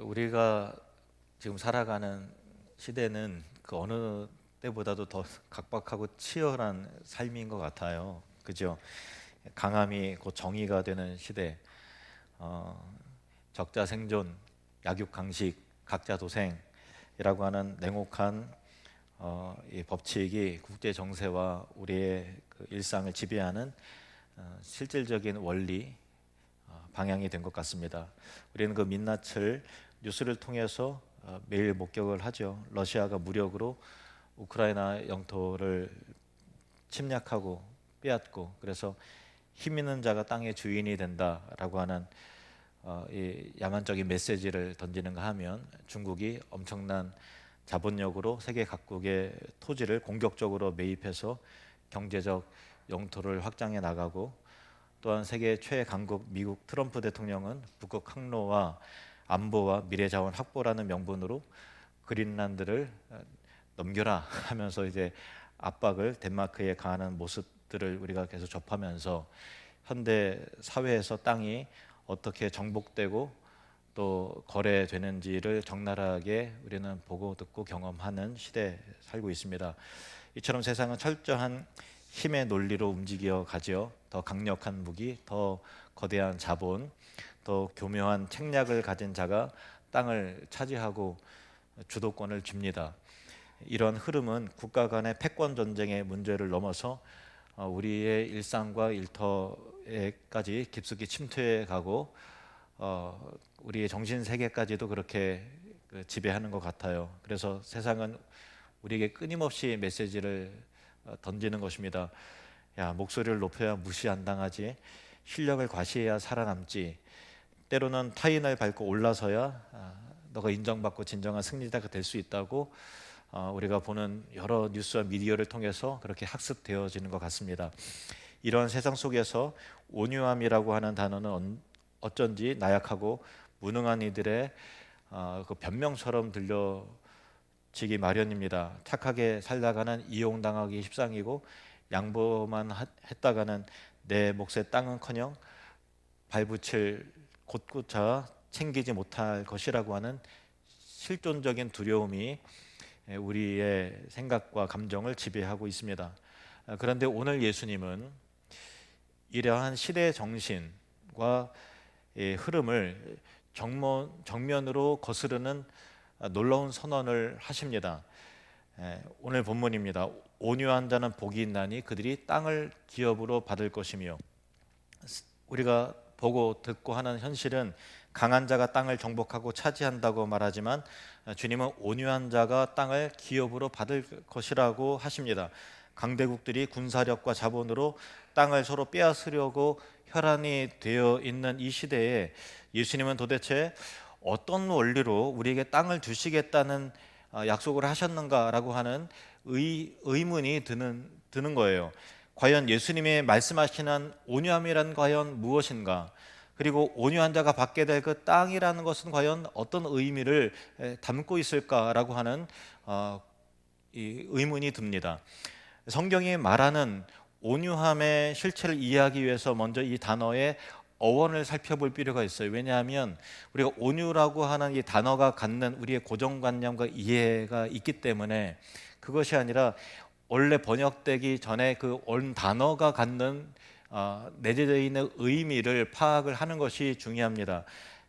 우리가 지금 살아가는 시대는 그 어느 때보다도 더 각박하고 치열한 삶인 것 같아요. 그죠? 강함이 곧 정의가 되는 시대, 어, 적자 생존, 약육강식, 각자 도생이라고 하는 냉혹한 이 법칙이 국제 정세와 우리의 그 일상을 지배하는 실질적인 원리, 방향이 된 것 같습니다. 우리는 그 민낯을 뉴스를 통해서 매일 목격을 하죠. 러시아가 무력으로 우크라이나 영토를 침략하고 빼앗고, 그래서 힘 있는 자가 땅의 주인이 된다라고 하는 이 야만적인 메시지를 던지는가 하면, 중국이 엄청난 자본력으로 세계 각국의 토지를 공격적으로 매입해서 경제적 영토를 확장해 나가고, 또한 세계 최강국 미국 트럼프 대통령은 북극 항로와 안보와 미래자원 확보라는 명분으로 그린란드를 넘겨라 하면서 이제 압박을 덴마크에 가하는 모습들을 우리가 계속 접하면서, 현대 사회에서 땅이 어떻게 정복되고 또 거래되는지를 적나라하게 우리는 보고 듣고 경험하는 시대에 살고 있습니다. 이처럼 세상은 철저한 힘의 논리로 움직여 가죠. 더 강력한 무기, 더 거대한 자본, 더 교묘한 책략을 가진 자가 땅을 차지하고 주도권을 줍니다. 이런 흐름은 국가 간의 패권 전쟁의 문제를 넘어서 우리의 일상과 일터에까지 깊숙이 침투해 가고, 우리의 정신 세계까지도 그렇게 지배하는 것 같아요. 그래서 세상은 우리에게 끊임없이 메시지를 던지는 것입니다. 야, 목소리를 높여야 무시 안 당하지. 실력을 과시해야 살아남지. 때로는 타인을 밟고 올라서야 너가 인정받고 진정한 승리자가 될 수 있다고 우리가 보는 여러 뉴스와 미디어를 통해서 그렇게 학습되어지는 것 같습니다. 이런 세상 속에서 온유함이라고 하는 단어는 어쩐지 나약하고 무능한 이들의 그 변명처럼 들려지기 마련입니다. 착하게 살다가는 이용당하기 십상이고, 양보만 했다가는 내 몫의 땅은커녕 발붙일 곳조차 챙기지 못할 것이라고 하는 실존적인 두려움이 우리의 생각과 감정을 지배하고 있습니다. 그런데 오늘 예수님은 이러한 시대의 정신과 흐름을 정면으로 거스르는 놀라운 선언을 하십니다. 오늘 본문입니다. 온유한 자는 복이 있나니 그들이 땅을 기업으로 받을 것이며. 우리가 보고 듣고 하는 현실은 강한 자가 땅을 정복하고 차지한다고 말하지만, 주님은 온유한 자가 땅을 기업으로 받을 것이라고 하십니다. 강대국들이 군사력과 자본으로 땅을 서로 빼앗으려고 혈안이 되어 있는 이 시대에 예수님은 도대체 어떤 원리로 우리에게 땅을 주시겠다는 약속을 하셨는가라고 하는 의문이 드는 거예요. 과연 예수님의 말씀하시는 온유함이란 과연 무엇인가? 그리고 온유한 자가 받게 될 그 땅이라는 것은 과연 어떤 의미를 담고 있을까라고 하는 이 의문이 듭니다. 성경이 말하는 온유함의 실체를 이해하기 위해서 먼저 이 단어의 어원을 살펴볼 필요가 있어요. 왜냐하면 우리가 온유라고 하는 이 단어가 갖는 우리의 고정관념과 이해가 있기 때문에, 그것이 아니라 원래 번역되기 전에 그 원 단어가 갖는 내재되어 있는 의미를 파악을 하는 것이 중요합니다.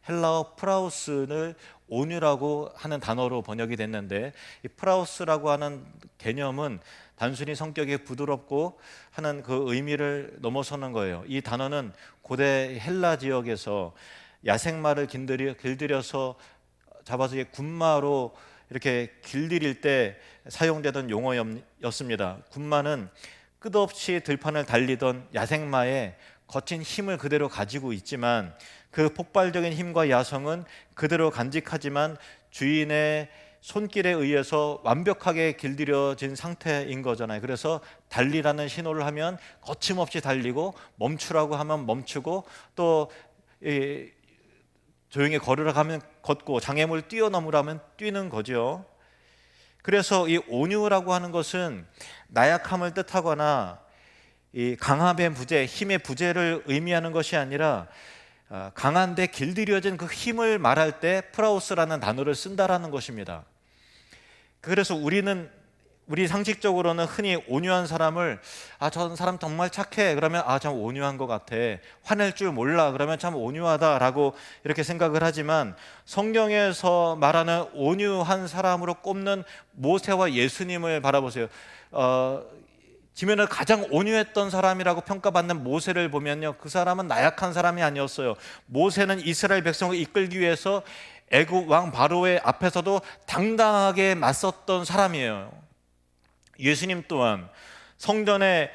헬라어 프라우스를 온유라고 하는 단어로 번역이 됐는데, 이 프라우스라고 하는 개념은 단순히 성격이 부드럽고 하는 그 의미를 넘어서는 거예요. 이 단어는 고대 헬라 지역에서 야생마를 길들여서 잡아서 군마로 이렇게 길들일 때 사용되던 용어였습니다. 군마는 끝없이 들판을 달리던 야생마의 거친 힘을 그대로 가지고 있지만, 그 폭발적인 힘과 야성은 그대로 간직하지만 주인의 손길에 의해서 완벽하게 길들여진 상태인 거잖아요. 그래서 달리라는 신호를 하면 거침없이 달리고, 멈추라고 하면 멈추고, 또 조용히 걸으라고 하면 걷고, 장애물을 뛰어넘으라면 뛰는 거죠. 그래서 이 온유라고 하는 것은 나약함을 뜻하거나 이 강함의 부재, 힘의 부재를 의미하는 것이 아니라 강한데 길들여진 그 힘을 말할 때 프라우스라는 단어를 쓴다라는 것입니다. 그래서 우리 상식적으로는 흔히 온유한 사람을 저 사람 정말 착해 그러면 참 온유한 것 같아, 화낼 줄 몰라 그러면 참 온유하다라고 이렇게 생각을 하지만, 성경에서 말하는 온유한 사람으로 꼽는 모세와 예수님을 바라보세요. 지면을 가장 온유했던 사람이라고 평가받는 모세를 보면요, 그 사람은 나약한 사람이 아니었어요. 모세는 이스라엘 백성을 이끌기 위해서 애굽 왕 바로의 앞에서도 당당하게 맞섰던 사람이에요. 예수님 또한 성전을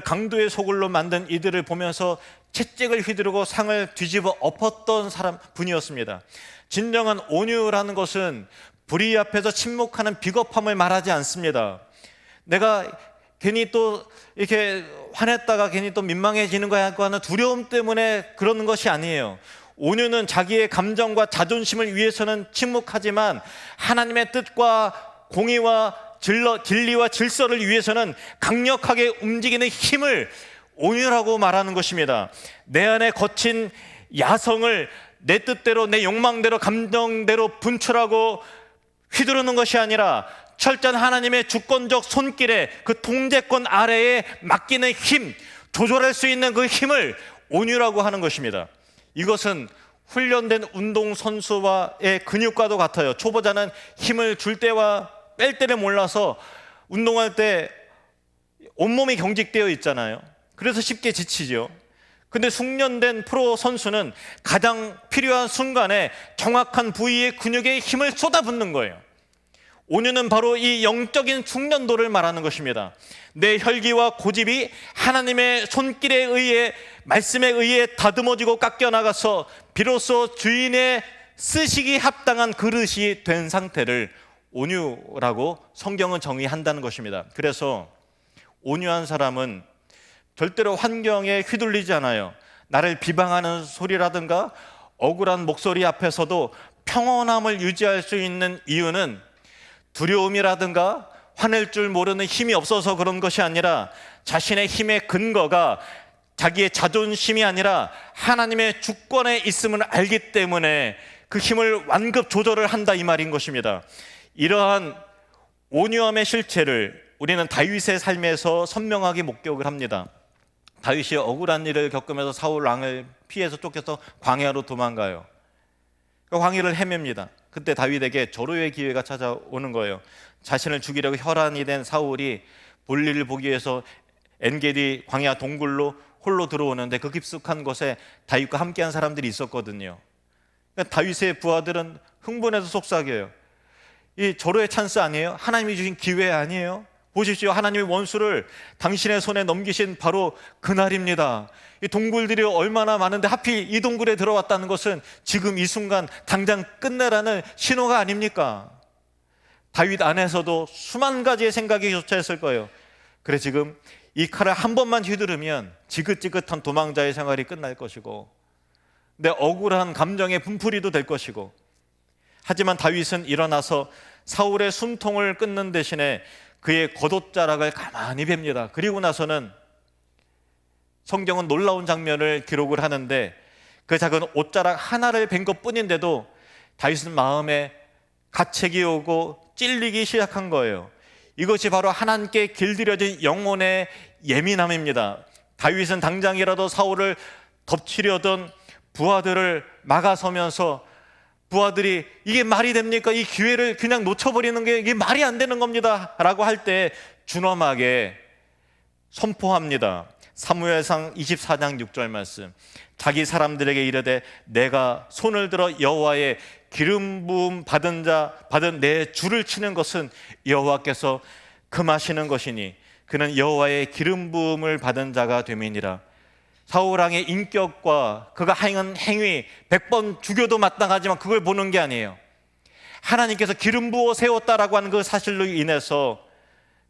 강도의 소굴로 만든 이들을 보면서 채찍을 휘두르고 상을 뒤집어 엎었던 분이었습니다. 진정한 온유라는 것은 불의 앞에서 침묵하는 비겁함을 말하지 않습니다. 내가 괜히 또 이렇게 화냈다가 괜히 또 민망해지는 거야 하는 두려움 때문에 그러는 것이 아니에요. 온유는 자기의 감정과 자존심을 위해서는 침묵하지만 하나님의 뜻과 공의와 진리와 질서를 위해서는 강력하게 움직이는 힘을 온유라고 말하는 것입니다. 내 안에 거친 야성을 내 뜻대로, 내 욕망대로, 감정대로 분출하고 휘두르는 것이 아니라 철저한 하나님의 주권적 손길에, 그 통제권 아래에 맡기는 힘, 조절할 수 있는 그 힘을 온유라고 하는 것입니다. 이것은 훈련된 운동선수와의 근육과도 같아요. 초보자는 힘을 줄 때와 뺄 때를 몰라서 운동할 때 온몸이 경직되어 있잖아요. 그래서 쉽게 지치죠. 근데 숙련된 프로 선수는 가장 필요한 순간에 정확한 부위의 근육에 힘을 쏟아붓는 거예요. 온유는 바로 이 영적인 숙련도를 말하는 것입니다. 내 혈기와 고집이 하나님의 손길에 의해, 말씀에 의해 다듬어지고 깎여나가서 비로소 주인의 쓰시기 합당한 그릇이 된 상태를 온유라고 성경은 정의한다는 것입니다. 그래서 온유한 사람은 절대로 환경에 휘둘리지 않아요. 나를 비방하는 소리라든가 억울한 목소리 앞에서도 평온함을 유지할 수 있는 이유는 두려움이라든가 화낼 줄 모르는 힘이 없어서 그런 것이 아니라, 자신의 힘의 근거가 자기의 자존심이 아니라 하나님의 주권에 있음을 알기 때문에 그 힘을 완급 조절을 한다, 이 말인 것입니다. 이러한 온유함의 실체를 우리는 다윗의 삶에서 선명하게 목격을 합니다. 다윗이 억울한 일을 겪으면서 사울 왕을 피해서 쫓겨서 광야로 도망가요. 그 광야를 헤맵니다. 그때 다윗에게 절호의 기회가 찾아오는 거예요. 자신을 죽이려고 혈안이 된 사울이 볼일을 보기 위해서 엔게디 광야 동굴로 홀로 들어오는데, 그 깊숙한 곳에 다윗과 함께한 사람들이 있었거든요. 그러니까 다윗의 부하들은 흥분해서 속삭여요. 이 절호의 찬스 아니에요? 하나님이 주신 기회 아니에요? 보십시오, 하나님의 원수를 당신의 손에 넘기신 바로 그날입니다. 이 동굴들이 얼마나 많은데 하필 이 동굴에 들어왔다는 것은 지금 이 순간 당장 끝내라는 신호가 아닙니까? 다윗 안에서도 수만 가지의 생각이 교차했을 거예요. 그래, 지금 이 칼을 한 번만 휘두르면 지긋지긋한 도망자의 생활이 끝날 것이고, 내 억울한 감정의 분풀이도 될 것이고, 하지만 다윗은 일어나서 사울의 숨통을 끊는 대신에 그의 겉옷자락을 가만히 뵙니다. 그리고 나서는 성경은 놀라운 장면을 기록을 하는데, 그 작은 옷자락 하나를 벤 것뿐인데도 다윗은 마음에 가책이 오고 찔리기 시작한 거예요. 이것이 바로 하나님께 길들여진 영혼의 예민함입니다. 다윗은 당장이라도 사울을 덮치려던 부하들을 막아서면서, 부하들이 이게 말이 됩니까? 이 기회를 그냥 놓쳐버리는 게 이게 말이 안 되는 겁니다 라고 할 때 준엄하게 선포합니다. 사무엘상 24장 6절 말씀. 자기 사람들에게 이르되 내가 손을 들어 여호와의 기름 부음 받은 내 줄을 치는 것은 여호와께서 금하시는 것이니 그는 여호와의 기름 부음을 받은 자가 됨이니라. 사울 왕의 인격과 그가 행한 행위 100번 죽여도 마땅하지만 그걸 보는 게 아니에요. 하나님께서 기름 부어 세웠다라고 하는 그 사실로 인해서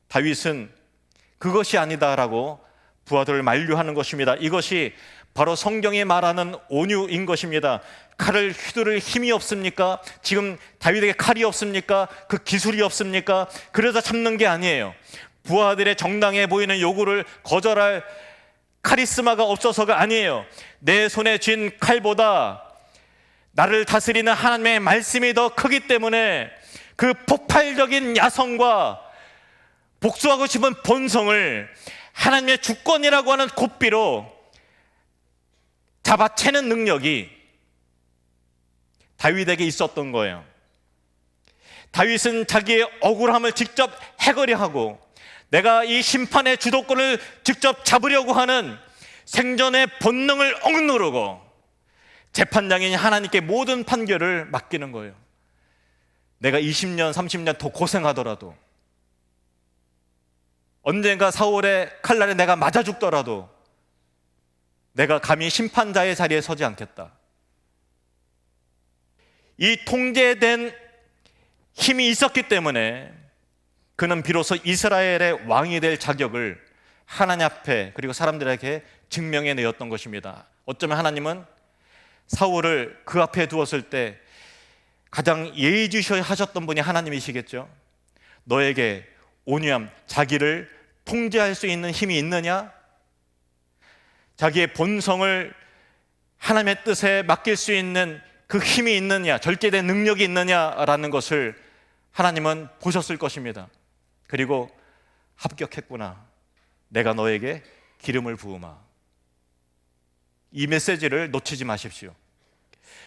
다윗은 그것이 아니다라고 부하들을 만류하는 것입니다. 이것이 바로 성경이 말하는 온유인 것입니다. 칼을 휘두를 힘이 없습니까? 지금 다윗에게 칼이 없습니까? 그 기술이 없습니까? 그래서 참는 게 아니에요. 부하들의 정당해 보이는 요구를 거절할 카리스마가 없어서가 아니에요. 내 손에 쥔 칼보다 나를 다스리는 하나님의 말씀이 더 크기 때문에 그 폭발적인 야성과 복수하고 싶은 본성을 하나님의 주권이라고 하는 고삐로 잡아채는 능력이 다윗에게 있었던 거예요. 다윗은 자기의 억울함을 직접 해결해야 하고 내가 이 심판의 주도권을 직접 잡으려고 하는 생존의 본능을 억누르고 재판장인 하나님께 모든 판결을 맡기는 거예요. 내가 20년, 30년 더 고생하더라도, 언젠가 사울의 칼날에 내가 맞아 죽더라도 내가 감히 심판자의 자리에 서지 않겠다. 이 통제된 힘이 있었기 때문에 그는 비로소 이스라엘의 왕이 될 자격을 하나님 앞에 그리고 사람들에게 증명해내었던 것입니다. 어쩌면 하나님은 사울을 그 앞에 두었을 때 가장 예의주셔야 하셨던 분이 하나님이시겠죠. 너에게 온유함, 자기를 통제할 수 있는 힘이 있느냐? 자기의 본성을 하나님의 뜻에 맡길 수 있는 그 힘이 있느냐, 절제된 능력이 있느냐라는 것을 하나님은 보셨을 것입니다. 그리고 합격했구나, 내가 너에게 기름을 부으마. 이 메시지를 놓치지 마십시오.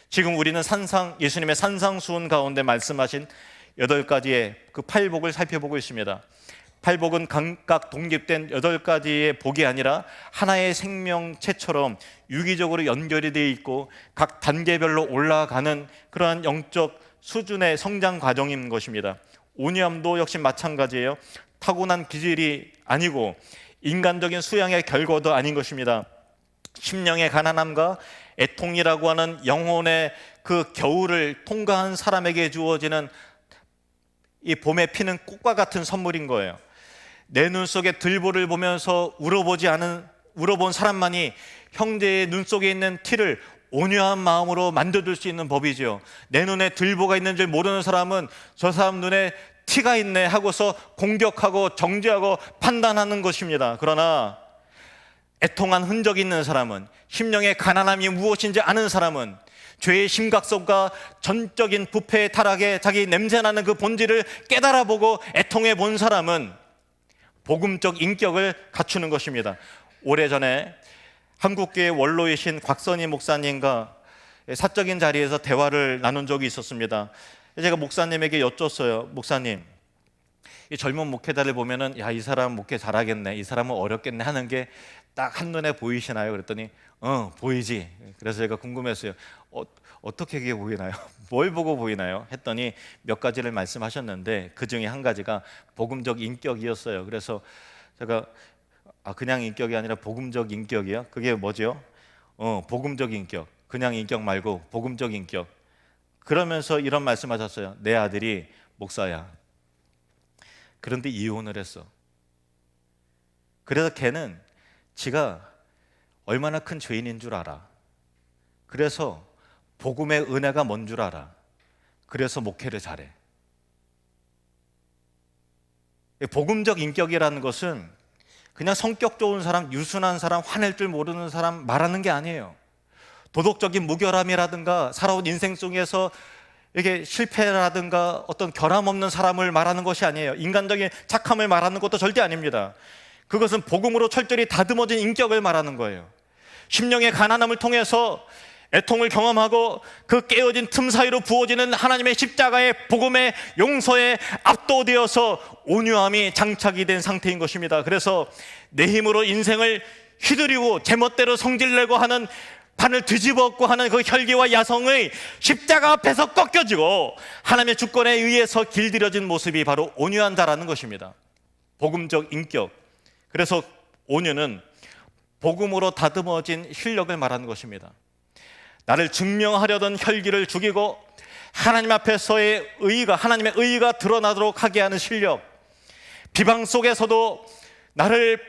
지금 우리는 예수님의 산상수훈 가운데 말씀하신 8가지의 그 팔복을 살펴보고 있습니다. 팔복은 각각 독립된 8가지의 복이 아니라 하나의 생명체처럼 유기적으로 연결이 되어 있고 각 단계별로 올라가는 그러한 영적 수준의 성장 과정인 것입니다. 온유함도 역시 마찬가지예요. 타고난 기질이 아니고 인간적인 수양의 결과도 아닌 것입니다. 심령의 가난함과 애통이라고 하는 영혼의 그 겨울을 통과한 사람에게 주어지는 이 봄에 피는 꽃과 같은 선물인 거예요. 내 눈 속에 들보를 보면서 울어본 사람만이 형제의 눈 속에 있는 티를 온유한 마음으로 만져줄 수 있는 법이죠. 내 눈에 들보가 있는 줄 모르는 사람은 저 사람 눈에 티가 있네 하고서 공격하고 정죄하고 판단하는 것입니다. 그러나 애통한 흔적이 있는 사람은, 심령의 가난함이 무엇인지 아는 사람은, 죄의 심각성과 전적인 부패의 타락에 자기 냄새나는 그 본질을 깨달아보고 애통해 본 사람은 복음적 인격을 갖추는 것입니다. 오래전에 한국교회 원로이신 곽선희 목사님과 사적인 자리에서 대화를 나눈 적이 있었습니다. 제가 목사님에게 여쭸어요. 목사님, 이 젊은 목회자를 보면은 야, 이 사람 목회 잘하겠네, 이 사람은 어렵겠네 하는 게 딱 한눈에 보이시나요? 그랬더니 보이지. 그래서 제가 궁금했어요. 어떻게 그게 보이나요? 뭘 보고 보이나요? 했더니 몇 가지를 말씀하셨는데 그 중에 한 가지가 복음적 인격이었어요. 그래서 제가 그냥 인격이 아니라 복음적 인격이요? 그게 뭐죠? 복음적 인격. 그냥 인격 말고 복음적 인격. 그러면서 이런 말씀하셨어요. 내 아들이 목사야. 그런데 이혼을 했어. 그래서 걔는 지가 얼마나 큰 죄인인 줄 알아. 그래서 복음의 은혜가 뭔 줄 알아. 그래서 목회를 잘해. 복음적 인격이라는 것은 그냥 성격 좋은 사람, 유순한 사람, 화낼 줄 모르는 사람 말하는 게 아니에요. 도덕적인 무결함이라든가 살아온 인생 속에서 이게 실패라든가 어떤 결함 없는 사람을 말하는 것이 아니에요. 인간적인 착함을 말하는 것도 절대 아닙니다. 그것은 복음으로 철저히 다듬어진 인격을 말하는 거예요. 심령의 가난함을 통해서 애통을 경험하고 그 깨어진 틈 사이로 부어지는 하나님의 십자가의 복음의 용서에 압도되어서 온유함이 장착이 된 상태인 것입니다. 그래서 내 힘으로 인생을 휘두르고 제멋대로 성질내고 하는, 판을 뒤집어엎고 하는 그 혈기와 야성의 십자가 앞에서 꺾여지고 하나님의 주권에 의해서 길들여진 모습이 바로 온유한 자라는 것입니다. 복음적 인격. 그래서 온유는 복음으로 다듬어진 실력을 말하는 것입니다. 나를 증명하려던 혈기를 죽이고 하나님 앞에서의 의의가, 하나님의 의의가 드러나도록 하게 하는 실력. 비방 속에서도 나를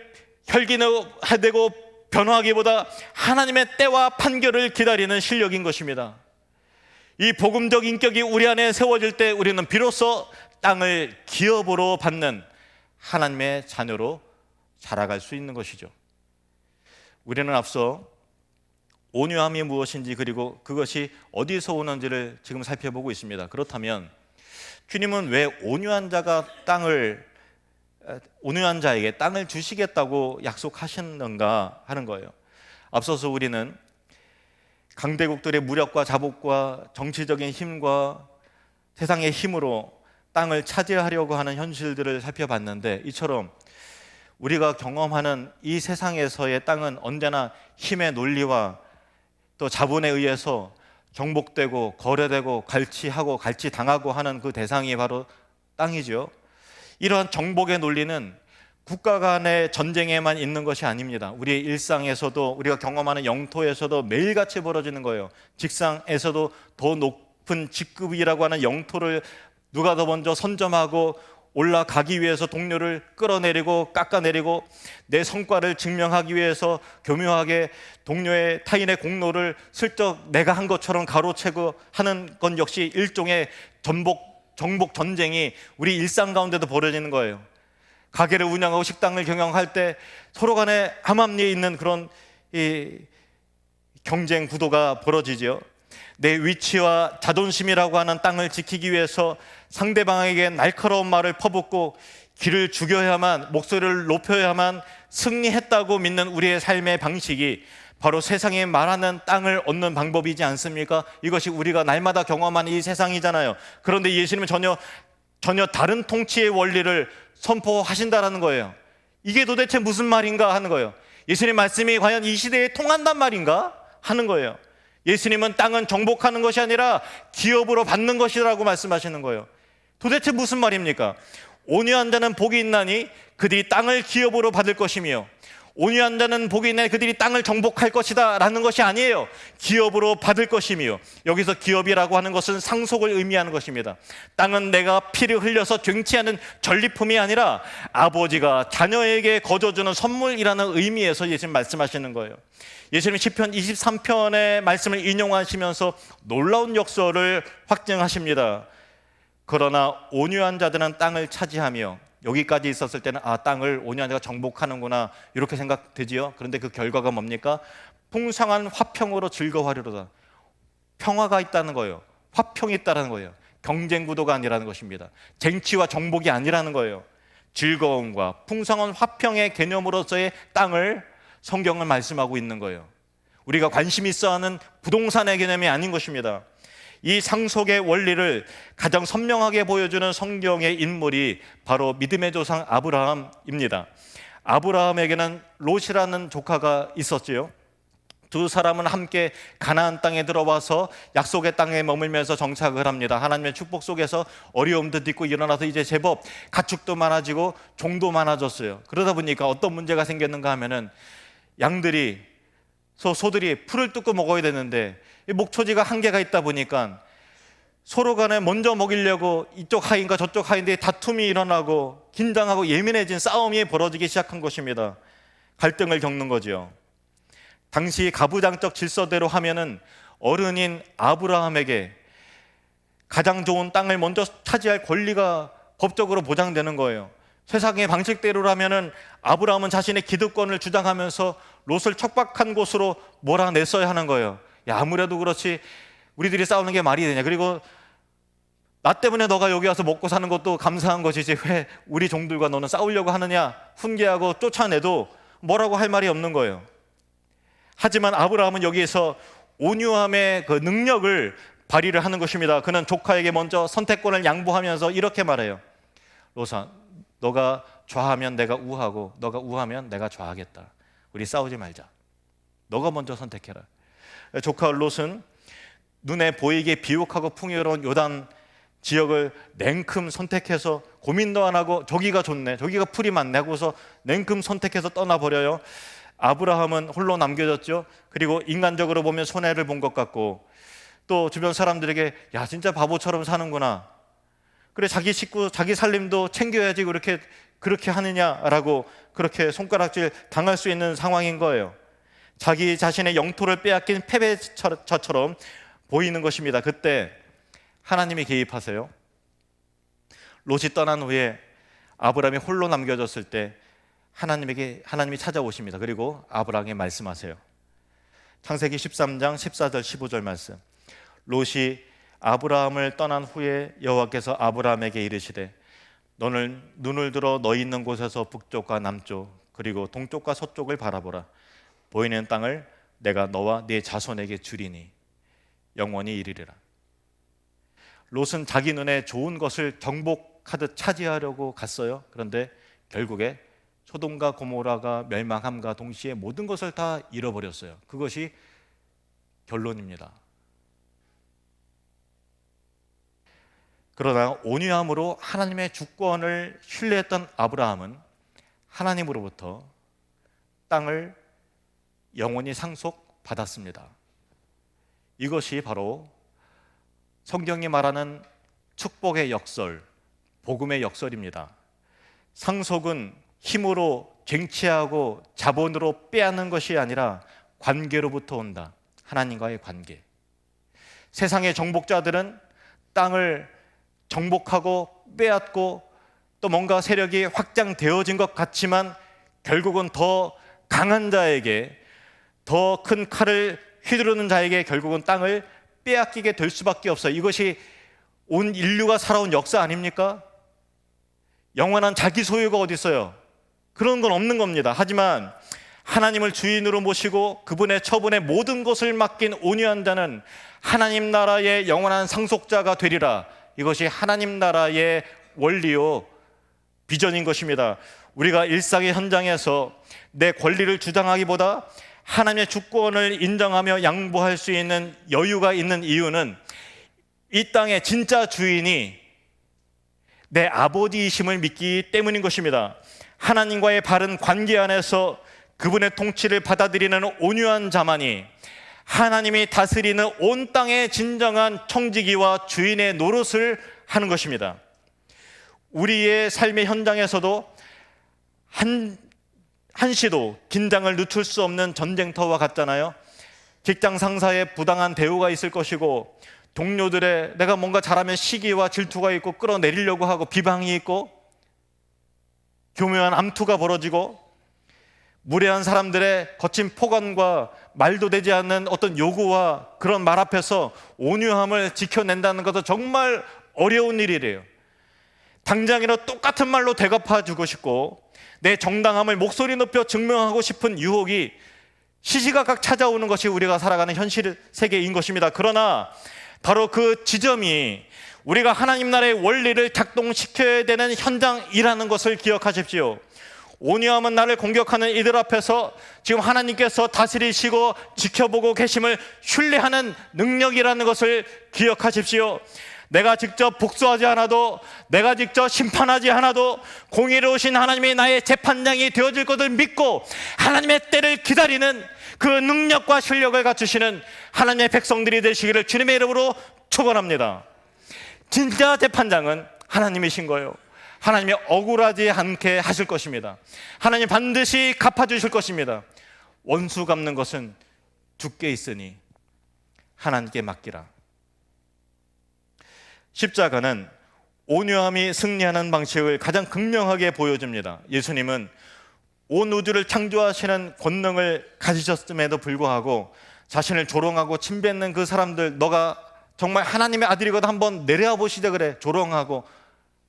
혈기내고 변화하기보다 하나님의 때와 판결을 기다리는 실력인 것입니다. 이 복음적 인격이 우리 안에 세워질 때 우리는 비로소 땅을 기업으로 받는 하나님의 자녀로 자라갈 수 있는 것이죠. 우리는 앞서 온유함이 무엇인지 그리고 그것이 어디서 오는지를 지금 살펴보고 있습니다. 그렇다면 주님은 왜 온유한 자에게 땅을 주시겠다고 약속하셨는가 하는 거예요. 앞서서 우리는 강대국들의 무력과 자복과 정치적인 힘과 세상의 힘으로 땅을 차지하려고 하는 현실들을 살펴봤는데, 이처럼 우리가 경험하는 이 세상에서의 땅은 언제나 힘의 논리와 또 자본에 의해서 정복되고 거래되고 갈취하고 갈취당하고 하는 그 대상이 바로 땅이죠. 이러한 정복의 논리는 국가 간의 전쟁에만 있는 것이 아닙니다. 우리의 일상에서도, 우리가 경험하는 영토에서도 매일같이 벌어지는 거예요. 직장에서도 더 높은 직급이라고 하는 영토를 누가 더 먼저 선점하고 올라가기 위해서 동료를 끌어내리고 깎아내리고, 내 성과를 증명하기 위해서 교묘하게 동료의 타인의 공로를 슬쩍 내가 한 것처럼 가로채고 하는 건 역시 일종의 정복 전쟁이 우리 일상 가운데도 벌어지는 거예요. 가게를 운영하고 식당을 경영할 때 서로 간에 암암리에 있는 그런 이 경쟁 구도가 벌어지죠. 내 위치와 자존심이라고 하는 땅을 지키기 위해서 상대방에게 날카로운 말을 퍼붓고 기를 죽여야만, 목소리를 높여야만 승리했다고 믿는 우리의 삶의 방식이 바로 세상에 말하는 땅을 얻는 방법이지 않습니까? 이것이 우리가 날마다 경험하는 이 세상이잖아요. 그런데 예수님은 전혀 다른 통치의 원리를 선포하신다라는 거예요. 이게 도대체 무슨 말인가 하는 거예요. 예수님 말씀이 과연 이 시대에 통한단 말인가 하는 거예요. 예수님은 땅은 정복하는 것이 아니라 기업으로 받는 것이라고 말씀하시는 거예요. 도대체 무슨 말입니까? 온유한 자는 복이 있나니 그들이 땅을 기업으로 받을 것이며, 온유한 자는 복이 있나니 그들이 땅을 정복할 것이다 라는 것이 아니에요. 기업으로 받을 것이며, 여기서 기업이라고 하는 것은 상속을 의미하는 것입니다. 땅은 내가 피를 흘려서 쟁취하는 전리품이 아니라 아버지가 자녀에게 거저주는 선물이라는 의미에서 예수님 말씀하시는 거예요. 예수님 시편 23편의 말씀을 인용하시면서 놀라운 역설을 확증하십니다. 그러나 온유한 자들은 땅을 차지하며, 여기까지 있었을 때는 땅을 온유한 자가 정복하는구나 이렇게 생각되지요. 그런데 그 결과가 뭡니까? 풍성한 화평으로 즐거워하리로다. 평화가 있다는 거예요. 화평이 있다는 거예요. 경쟁 구도가 아니라는 것입니다. 쟁취와 정복이 아니라는 거예요. 즐거움과 풍성한 화평의 개념으로서의 땅을 성경은 말씀하고 있는 거예요. 우리가 관심 있어 하는 부동산의 개념이 아닌 것입니다. 이 상속의 원리를 가장 선명하게 보여주는 성경의 인물이 바로 믿음의 조상 아브라함입니다. 아브라함에게는 롯이라는 조카가 있었지요. 두 사람은 함께 가나안 땅에 들어와서 약속의 땅에 머물면서 정착을 합니다. 하나님의 축복 속에서 어려움도 있고 일어나서 이제 제법 가축도 많아지고 종도 많아졌어요. 그러다 보니까 어떤 문제가 생겼는가 하면은 소들이 풀을 뜯고 먹어야 되는데 목초지가 한계가 있다 보니까 서로 간에 먼저 먹이려고 이쪽 하인과 저쪽 하인들이 다툼이 일어나고 긴장하고 예민해진 싸움이 벌어지기 시작한 것입니다. 갈등을 겪는 거죠. 당시 가부장적 질서대로 하면은 어른인 아브라함에게 가장 좋은 땅을 먼저 차지할 권리가 법적으로 보장되는 거예요. 세상의 방식대로라면은 아브라함은 자신의 기득권을 주장하면서 롯을 척박한 곳으로 몰아냈어야 하는 거예요. 야, 아무래도 그렇지 우리들이 싸우는 게 말이 되냐. 그리고 나 때문에 너가 여기 와서 먹고 사는 것도 감사한 것이지 왜 우리 종들과 너는 싸우려고 하느냐. 훈계하고 쫓아내도 뭐라고 할 말이 없는 거예요. 하지만 아브라함은 여기에서 온유함의 그 능력을 발휘를 하는 것입니다. 그는 조카에게 먼저 선택권을 양보하면서 이렇게 말해요. 롯아, 너가 좌하면 내가 우하고 너가 우하면 내가 좌하겠다. 우리 싸우지 말자. 너가 먼저 선택해라. 조카 롯은 눈에 보이게 비옥하고 풍요로운 요단 지역을 냉큼 선택해서 고민도 안 하고 저기가 좋네, 저기가 풀이 많네 하고서 냉큼 선택해서 떠나버려요. 아브라함은 홀로 남겨졌죠. 그리고 인간적으로 보면 손해를 본 것 같고, 또 주변 사람들에게 야 진짜 바보처럼 사는구나, 그래 자기 식구 자기 살림도 챙겨야지 그렇게 하느냐라고 그렇게 손가락질 당할 수 있는 상황인 거예요. 자기 자신의 영토를 빼앗긴 패배자처럼 보이는 것입니다. 그때 하나님이 개입하세요. 롯이 떠난 후에 아브라함이 홀로 남겨졌을 때 하나님이 찾아오십니다. 그리고 아브라함에게 말씀하세요. 창세기 13장 14절 15절 말씀. 롯이 아브라함을 떠난 후에 여호와께서 아브라함에게 이르시되 너는 눈을 들어 너희 있는 곳에서 북쪽과 남쪽 그리고 동쪽과 서쪽을 바라보라. 보이는 땅을 내가 너와 네 자손에게 주리니 영원히 이르리라. 롯은 자기 눈에 좋은 것을 정복하듯 차지하려고 갔어요. 그런데 결국에 소돔과 고모라가 멸망함과 동시에 모든 것을 다 잃어버렸어요. 그것이 결론입니다. 그러나 온유함으로 하나님의 주권을 신뢰했던 아브라함은 하나님으로부터 땅을 영원히 상속받았습니다. 이것이 바로 성경이 말하는 축복의 역설, 복음의 역설입니다. 상속은 힘으로 쟁취하고 자본으로 빼앗는 것이 아니라 관계로부터 온다. 하나님과의 관계. 세상의 정복자들은 땅을 정복하고 빼앗고 또 뭔가 세력이 확장되어진 것 같지만 결국은 더 강한 자에게, 더 큰 칼을 휘두르는 자에게 결국은 땅을 빼앗기게 될 수밖에 없어요. 이것이 온 인류가 살아온 역사 아닙니까? 영원한 자기 소유가 어디 있어요? 그런 건 없는 겁니다. 하지만 하나님을 주인으로 모시고 그분의 처분에 모든 것을 맡긴 온유한 자는 하나님 나라의 영원한 상속자가 되리라. 이것이 하나님 나라의 원리요 비전인 것입니다. 우리가 일상의 현장에서 내 권리를 주장하기보다 하나님의 주권을 인정하며 양보할 수 있는 여유가 있는 이유는 이 땅의 진짜 주인이 내 아버지이심을 믿기 때문인 것입니다. 하나님과의 바른 관계 안에서 그분의 통치를 받아들이는 온유한 자만이 하나님이 다스리는 온 땅의 진정한 청지기와 주인의 노릇을 하는 것입니다. 우리의 삶의 현장에서도 한시도 긴장을 늦출 수 없는 전쟁터와 같잖아요. 직장 상사의 부당한 대우가 있을 것이고 동료들의 내가 뭔가 잘하면 시기와 질투가 있고 끌어내리려고 하고 비방이 있고 교묘한 암투가 벌어지고 무례한 사람들의 거친 폭언과 말도 되지 않는 어떤 요구와 그런 말 앞에서 온유함을 지켜낸다는 것은 정말 어려운 일이래요. 당장이라도 똑같은 말로 대갚아주고 싶고 내 정당함을 목소리 높여 증명하고 싶은 유혹이 시시각각 찾아오는 것이 우리가 살아가는 현실 세계인 것입니다. 그러나 바로 그 지점이 우리가 하나님 나라의 원리를 작동시켜야 되는 현장이라는 것을 기억하십시오. 온유함은 나를 공격하는 이들 앞에서 지금 하나님께서 다스리시고 지켜보고 계심을 신뢰하는 능력이라는 것을 기억하십시오. 내가 직접 복수하지 않아도, 내가 직접 심판하지 않아도 공의로우신 하나님이 나의 재판장이 되어줄 것을 믿고 하나님의 때를 기다리는 그 능력과 실력을 갖추시는 하나님의 백성들이 되시기를 주님의 이름으로 축원합니다. 진짜 재판장은 하나님이신 거예요. 하나님이 억울하지 않게 하실 것입니다. 하나님 반드시 갚아주실 것입니다. 원수 갚는 것은 주께 있으니 하나님께 맡기라. 십자가는 온유함이 승리하는 방식을 가장 극명하게 보여줍니다. 예수님은 온 우주를 창조하시는 권능을 가지셨음에도 불구하고 자신을 조롱하고 침뱉는 그 사람들, 너가 정말 하나님의 아들이거든 한번 내려와 보시자 그래 조롱하고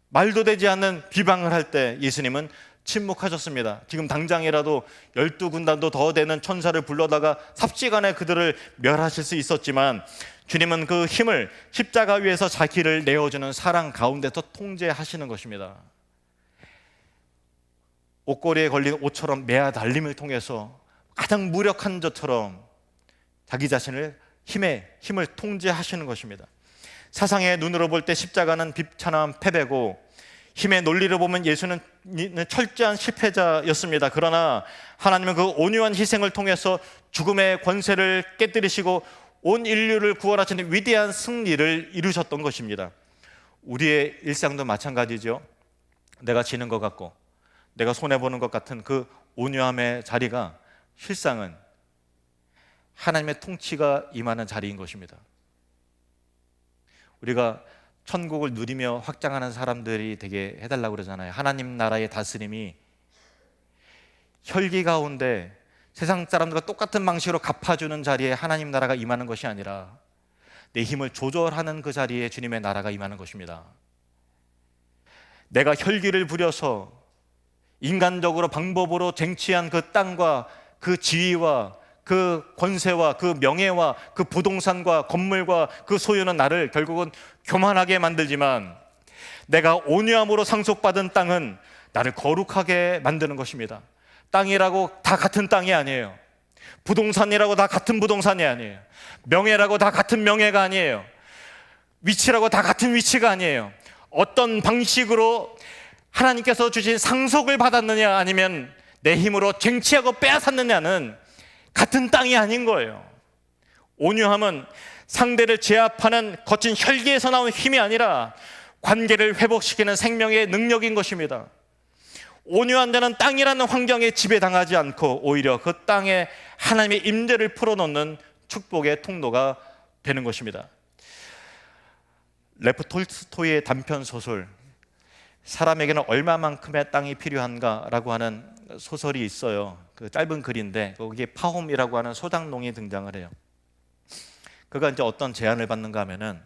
말도 되지 않는 비방을 할 때 예수님은 침묵하셨습니다. 지금 당장이라도 12군단도 더 되는 천사를 불러다가 삽시간에 그들을 멸하실 수 있었지만 주님은 그 힘을 십자가 위에서 자기를 내어주는 사랑 가운데서 통제하시는 것입니다. 옷걸이에 걸린 옷처럼 매야 달림을 통해서 가장 무력한 자처럼 자기 자신을 힘을 통제하시는 것입니다. 사상의 눈으로 볼 때 십자가는 비참한 패배고 힘의 논리를 보면 예수는 철저한 실패자였습니다. 그러나 하나님은 그 온유한 희생을 통해서 죽음의 권세를 깨뜨리시고 온 인류를 구원하시는 위대한 승리를 이루셨던 것입니다. 우리의 일상도 마찬가지죠. 내가 지는 것 같고 내가 손해보는 것 같은 그 온유함의 자리가 실상은 하나님의 통치가 임하는 자리인 것입니다. 우리가 천국을 누리며 확장하는 사람들이 되게 해달라고 그러잖아요. 하나님 나라의 다스림이 혈기 가운데 세상 사람들과 똑같은 방식으로 갚아주는 자리에 하나님 나라가 임하는 것이 아니라 내 힘을 조절하는 그 자리에 주님의 나라가 임하는 것입니다. 내가 혈기를 부려서 인간적으로 방법으로 쟁취한 그 땅과 그 지위와 그 권세와 그 명예와 그 부동산과 건물과 그 소유는 나를 결국은 교만하게 만들지만, 내가 온유함으로 상속받은 땅은 나를 거룩하게 만드는 것입니다. 땅이라고 다 같은 땅이 아니에요. 부동산이라고 다 같은 부동산이 아니에요. 명예라고 다 같은 명예가 아니에요. 위치라고 다 같은 위치가 아니에요. 어떤 방식으로 하나님께서 주신 상속을 받았느냐, 아니면 내 힘으로 쟁취하고 빼앗았느냐는 같은 땅이 아닌 거예요. 온유함은 상대를 제압하는 거친 혈기에서 나온 힘이 아니라 관계를 회복시키는 생명의 능력인 것입니다. 온유한 자는 땅이라는 환경에 지배당하지 않고 오히려 그 땅에 하나님의 임재를 풀어놓는 축복의 통로가 되는 것입니다. 레프 톨스토이의 단편 소설 사람에게는 얼마만큼의 땅이 필요한가라고 하는 소설이 있어요. 그 짧은 글인데 거기에 파홈이라고 하는 소장농이 등장을 해요. 그가 이제 어떤 제안을 받는가 하면은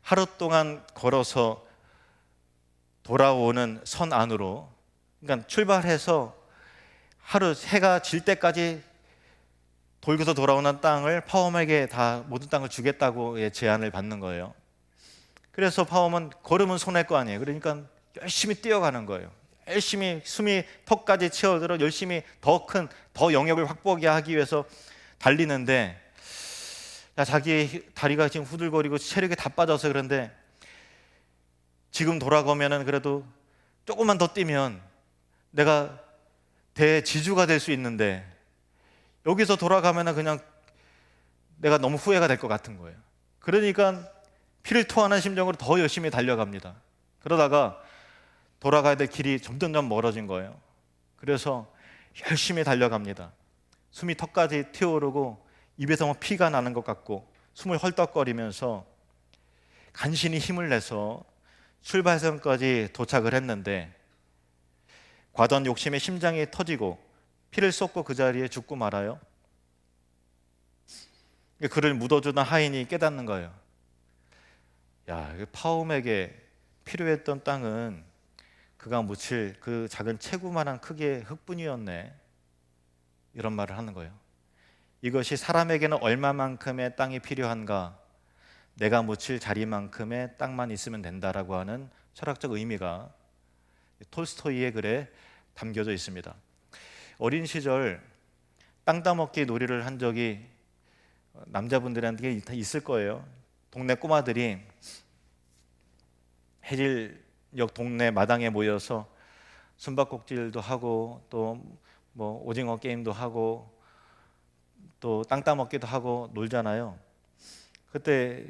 하루 동안 걸어서 돌아오는 선 안으로, 그러니까 출발해서 하루 해가 질 때까지 돌고서 돌아오는 땅을 파홈에게 다 모든 땅을 주겠다고 제안을 받는 거예요. 그래서 파홈은 걸으면 손해일 거 아니에요. 그러니까 열심히 뛰어가는 거예요. 열심히 숨이 턱까지 채워들어 열심히 더 큰, 더 영역을 확보하게 하기 위해서 달리는데, 자기 다리가 지금 후들거리고 체력이 다 빠져서 그런데 지금 돌아가면은 그래도 조금만 더 뛰면 내가 대지주가 될 수 있는데 여기서 돌아가면은 그냥 내가 너무 후회가 될 것 같은 거예요. 그러니까 피를 토하는 심정으로 더 열심히 달려갑니다. 그러다가 돌아가야 될 길이 점점 멀어진 거예요. 그래서 열심히 달려갑니다. 숨이 턱까지 튀어오르고 입에서 피가 나는 것 같고 숨을 헐떡거리면서 간신히 힘을 내서 출발선까지 도착을 했는데 과도한 욕심에 심장이 터지고 피를 쏟고 그 자리에 죽고 말아요. 그를 묻어주던 하인이 깨닫는 거예요. 야, 파움에게 필요했던 땅은 그가 묻힐 그 작은 체구만한 크기의 흙뿐이었네. 이런 말을 하는 거예요. 이것이 사람에게는 얼마만큼의 땅이 필요한가? 내가 묻힐 자리만큼의 땅만 있으면 된다라고 하는 철학적 의미가 톨스토이의 글에 담겨져 있습니다. 어린 시절 땅 따먹기 놀이를 한 적이 남자분들한테 있을 거예요. 동네 꼬마들이 해질녘 동네 마당에 모여서 숨바꼭질도 하고 또 뭐 오징어 게임도 하고 또 땅 따먹기도 하고 놀잖아요. 그때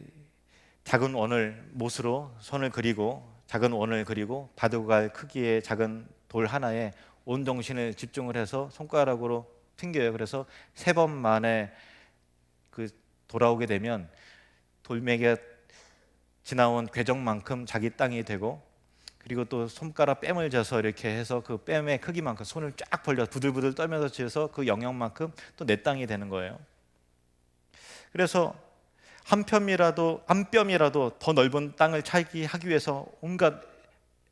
작은 원을 못으로 손을 그리고 작은 원을 그리고 바둑알 크기의 작은 돌 하나에 온 정신을 집중을 해서 손가락으로 튕겨요. 그래서 3번 만에 그 돌아오게 되면 돌멩이가 지나온 궤적만큼 자기 땅이 되고, 그리고 또 손가락 뺨을 져서 이렇게 해서 그 뺨의 크기만큼 손을 쫙 벌려 부들부들 떨면서 쥐어서 그 영역만큼 또 내 땅이 되는 거예요. 그래서 한 뼘이라도 더 넓은 땅을 차지하기 위해서 온갖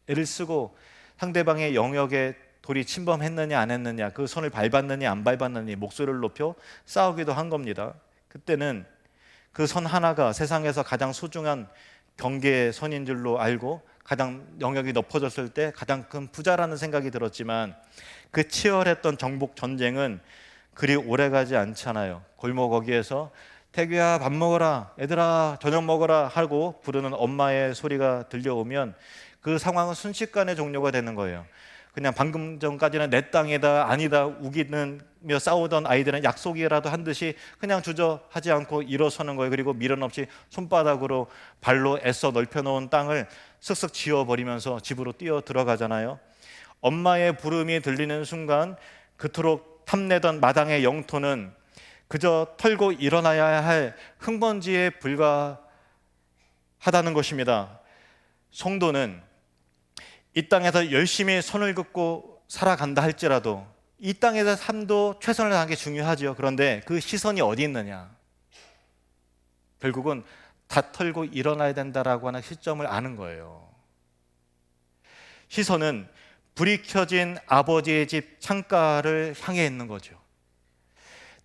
애를 쓰고 상대방의 영역에 돌이 침범했느냐 안 했느냐, 그 손을 밟았느냐 안 밟았느냐 목소리를 높여 싸우기도 한 겁니다. 그때는 그 선 하나가 세상에서 가장 소중한 경계의 선인 줄로 알고 가장 영역이 높아졌을 때 가장 큰 부자라는 생각이 들었지만, 그 치열했던 정복 전쟁은 그리 오래가지 않잖아요. 골목 거기에서 태규야 밥 먹어라, 얘들아 저녁 먹어라 하고 부르는 엄마의 소리가 들려오면 그 상황은 순식간에 종료가 되는 거예요. 그냥 방금 전까지는 내 땅이다 아니다 우기며 싸우던 아이들은 약속이라도 한 듯이 그냥 주저하지 않고 일어서는 거예요. 그리고 미련 없이 손바닥으로 발로 애써 넓혀놓은 땅을 쓱쓱 지워버리면서 집으로 뛰어 들어가잖아요. 엄마의 부름이 들리는 순간 그토록 탐내던 마당의 영토는 그저 털고 일어나야 할 흙먼지에 불과하다는 것입니다. 성도는 이 땅에서 열심히 손을 긋고 살아간다 할지라도 이 땅에서 삶도 최선을 다하는 게 중요하죠. 그런데 그 시선이 어디 있느냐? 결국은 다 털고 일어나야 된다라고 하는 시점을 아는 거예요. 시선은 불이 켜진 아버지의 집 창가를 향해 있는 거죠.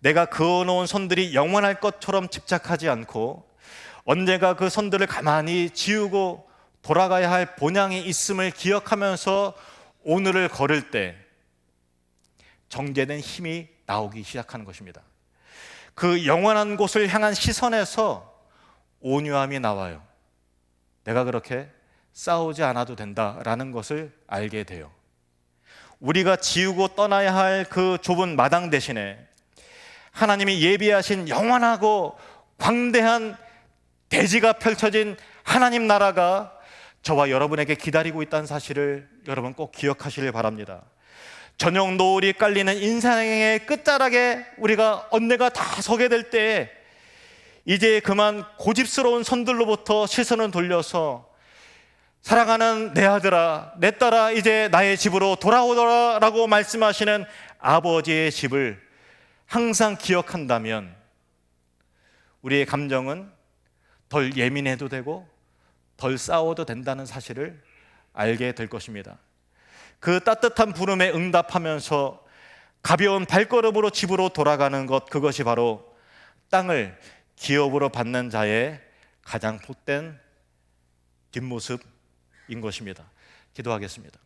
내가 그어놓은 선들이 영원할 것처럼 집착하지 않고 언젠가 그 선들을 가만히 지우고 돌아가야 할 본향이 있음을 기억하면서 오늘을 걸을 때 정제된 힘이 나오기 시작하는 것입니다. 그 영원한 곳을 향한 시선에서 온유함이 나와요. 내가 그렇게 싸우지 않아도 된다라는 것을 알게 돼요. 우리가 지우고 떠나야 할 그 좁은 마당 대신에 하나님이 예비하신 영원하고 광대한 대지가 펼쳐진 하나님 나라가 저와 여러분에게 기다리고 있다는 사실을 여러분 꼭 기억하시길 바랍니다. 저녁 노을이 깔리는 인생의 끝자락에 우리가 언내가 다 서게 될 때 이제 그만 고집스러운 선들로부터 시선을 돌려서 사랑하는 내 아들아, 내 딸아, 이제 나의 집으로 돌아오더라라고 말씀하시는 아버지의 집을 항상 기억한다면 우리의 감정은 덜 예민해도 되고 덜 싸워도 된다는 사실을 알게 될 것입니다. 그 따뜻한 부름에 응답하면서 가벼운 발걸음으로 집으로 돌아가는 것, 그것이 바로 땅을 기업으로 받는 자의 가장 복된 뒷모습인 것입니다. 기도하겠습니다.